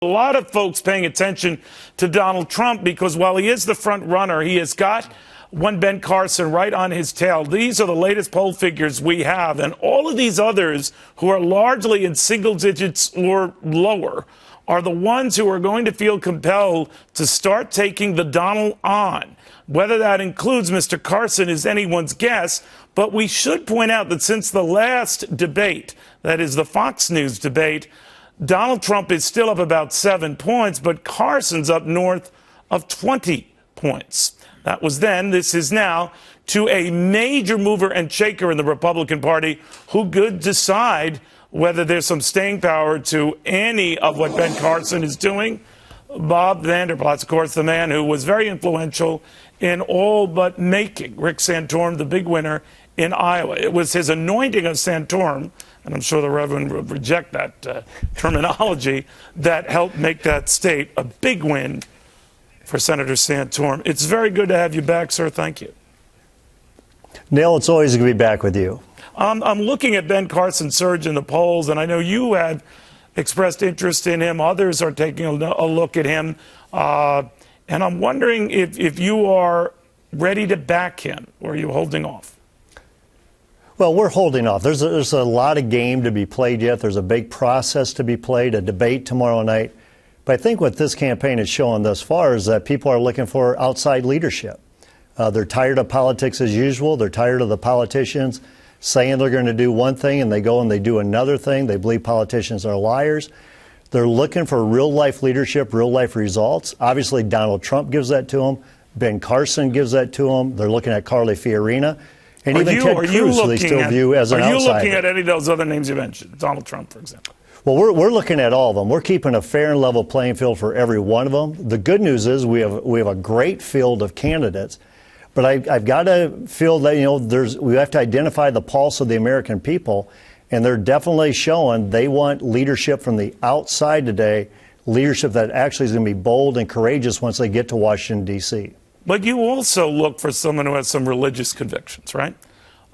A lot of folks paying attention to Donald Trump because while he is the front runner, he has got one Ben Carson right on his tail. These are the latest poll figures we have. And all of these others who are largely in single digits or lower are the ones who are going to feel compelled to start taking the Donald on. Whether that includes Mr. Carson is anyone's guess. But we should point out that since the last debate, that is the Fox News debate, Donald Trump is still up about 7 points, but Carson's up north of 20 points. That was then. This is now to a major mover and shaker in the Republican Party who could decide whether there's some staying power to any of what Ben Carson is doing. Bob Vander Plaats, of course, the man who was very influential in all but making Rick Santorum the big winner in Iowa. It was his anointing of Santorum, and I'm sure the Reverend would reject that terminology, that helped make that state a big win for Senator Santorum. It's very good to have you back, sir. Thank you. Neil, it's always good to be back with you. I'm looking at Ben Carson's surge in the polls, and I know you had expressed interest in him. Others are taking a look at him. And I'm wondering if you are ready to back him, or are you holding off? Well, we're holding off. There's a lot of game to be played yet. There's a big process to be played, a debate tomorrow night. But I think what this campaign has shown thus far is that people are looking for outside leadership. They're tired of politics as usual. They're tired of the politicians saying they're going to do one thing and they go and they do another thing. They believe politicians are liars. They're looking for real-life leadership, real-life results. Obviously, Donald Trump gives that to them. Ben Carson gives that to them. They're looking at Carly Fiorina. And even Ted Cruz, they still view as an outsider. Are you looking at any of those other names you mentioned? Donald Trump, for example. Well, we're looking at all of them. We're keeping a fair and level playing field for every one of them. The good news is we have a great field of candidates. But I've got to feel that, we have to identify the pulse of the American people. And they're definitely showing they want leadership from the outside today, leadership that actually is going to be bold and courageous once they get to Washington, D.C. But you also look for someone who has some religious convictions, right?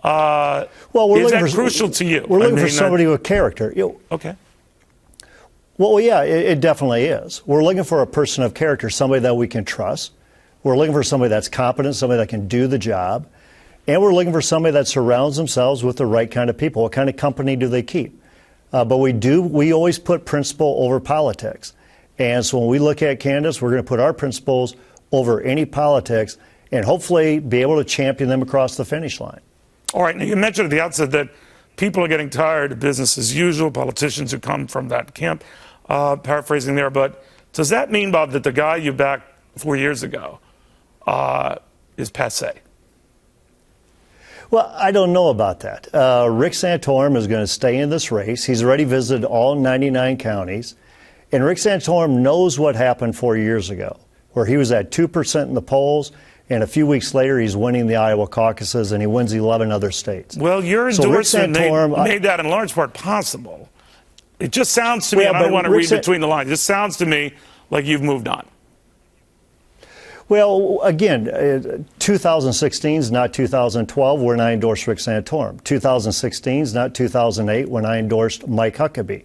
Well, is that crucial to you? We're looking for somebody with character. Okay. Well, yeah, it definitely is. We're looking for a person of character, somebody that we can trust. We're looking for somebody that's competent, somebody that can do the job. And we're looking for somebody that surrounds themselves with the right kind of people. What kind of company do they keep? But we always put principle over politics. And so when we look at candidates, we're going to put our principles over any politics and hopefully be able to champion them across the finish line. All right. Now, you mentioned at the outset that people are getting tired of business as usual, politicians who come from that camp, paraphrasing there. But does that mean, Bob, that the guy you backed 4 years ago is passé? Well, I don't know about that. Rick Santorum is going to stay in this race. He's already visited all 99 counties. And Rick Santorum knows what happened 4 years ago, where he was at 2% in the polls, and a few weeks later he's winning the Iowa caucuses, and he wins 11 other states. Well, your endorsement made that in large part possible. It just sounds to me, and I don't want to read between the lines, it just sounds to me like you've moved on. Well, again, 2016 is not 2012 when I endorsed Rick Santorum. 2016 is not 2008 when I endorsed Mike Huckabee.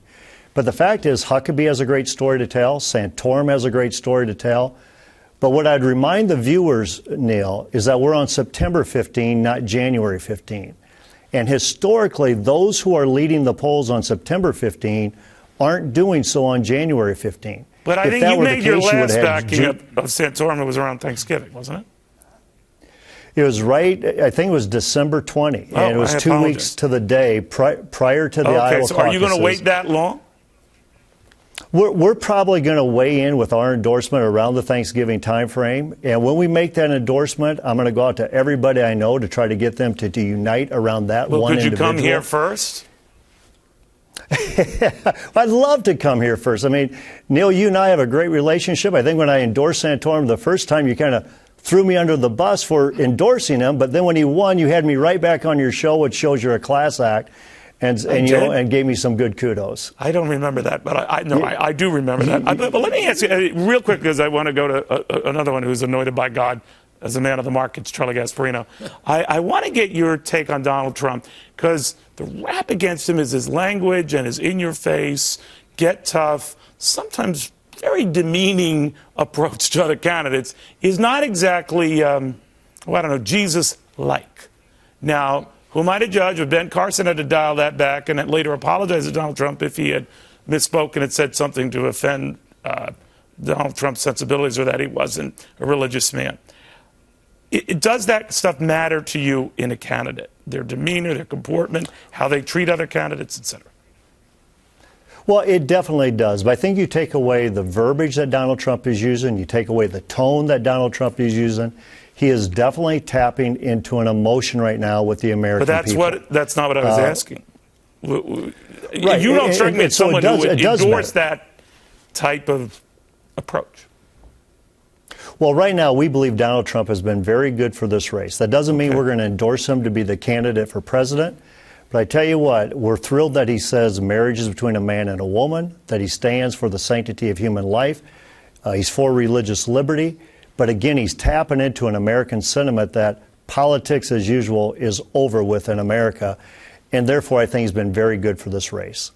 But the fact is, Huckabee has a great story to tell. Santorum has a great story to tell. But what I'd remind the viewers, Neil, is that we're on September 15, not January 15. And historically, those who are leading the polls on September 15 aren't doing so on January 15. But I think you made your last backing of Santorum. It was around Thanksgiving, wasn't it? It was right, I think it was December 20. And it was 2 weeks to the day prior to the Iowa caucuses. So are you going to wait that long? We're probably going to weigh in with our endorsement around the Thanksgiving time frame. And when we make that endorsement, I'm going to go out to everybody I know to try to get them to unite around that one individual. Could you come here first? I'd love to come here first. I mean, Neil, you and I have a great relationship. I think when I endorsed Santorum the first time, you kind of threw me under the bus for endorsing him. But then when he won, you had me right back on your show, which shows you're a class act. And gave me some good kudos. I don't remember that, but I do remember that. But let me ask you real quick, because I want to go to another one who's anointed by God as a man of the markets, Charlie Gasparino. I want to get your take on Donald Trump, because the rap against him is his language and his in-your-face, get tough, sometimes very demeaning approach to other candidates is not exactly, well, I don't know, Jesus-like. Now, who am I to judge? But Ben Carson had to dial that back and then later apologize to Donald Trump if he had misspoken and said something to offend Donald Trump's sensibilities or that he wasn't a religious man. Does that stuff matter to you in a candidate? Their demeanor, their comportment, how they treat other candidates, etc.? Well, it definitely does. But I think you take away the verbiage that Donald Trump is using, you take away the tone that Donald Trump is using. He is definitely tapping into an emotion right now with the American people. But that's not what I was asking. Right. You don't strike me as so someone it does, who would it does endorse matter. that type of approach. Well, right now, we believe Donald Trump has been very good for this race. That doesn't mean we're going to endorse him to be the candidate for president. But I tell you what, we're thrilled that he says marriage is between a man and a woman, that he stands for the sanctity of human life. He's for religious liberty. But again, he's tapping into an American sentiment that politics as usual is over with in America. And therefore, I think he's been very good for this race.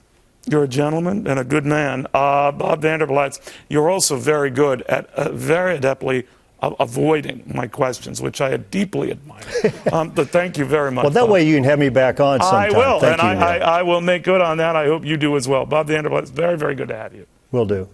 You're a gentleman and a good man. Bob Vander Plaats, you're also very good at very adeptly avoiding my questions, which I deeply admire. But thank you very much. Well, that Bob. way you can have me back on sometime. I will, Thank and you, I will make good on that. I hope you do as well. Bob Vander Plaats, very, very good to have you. Will do.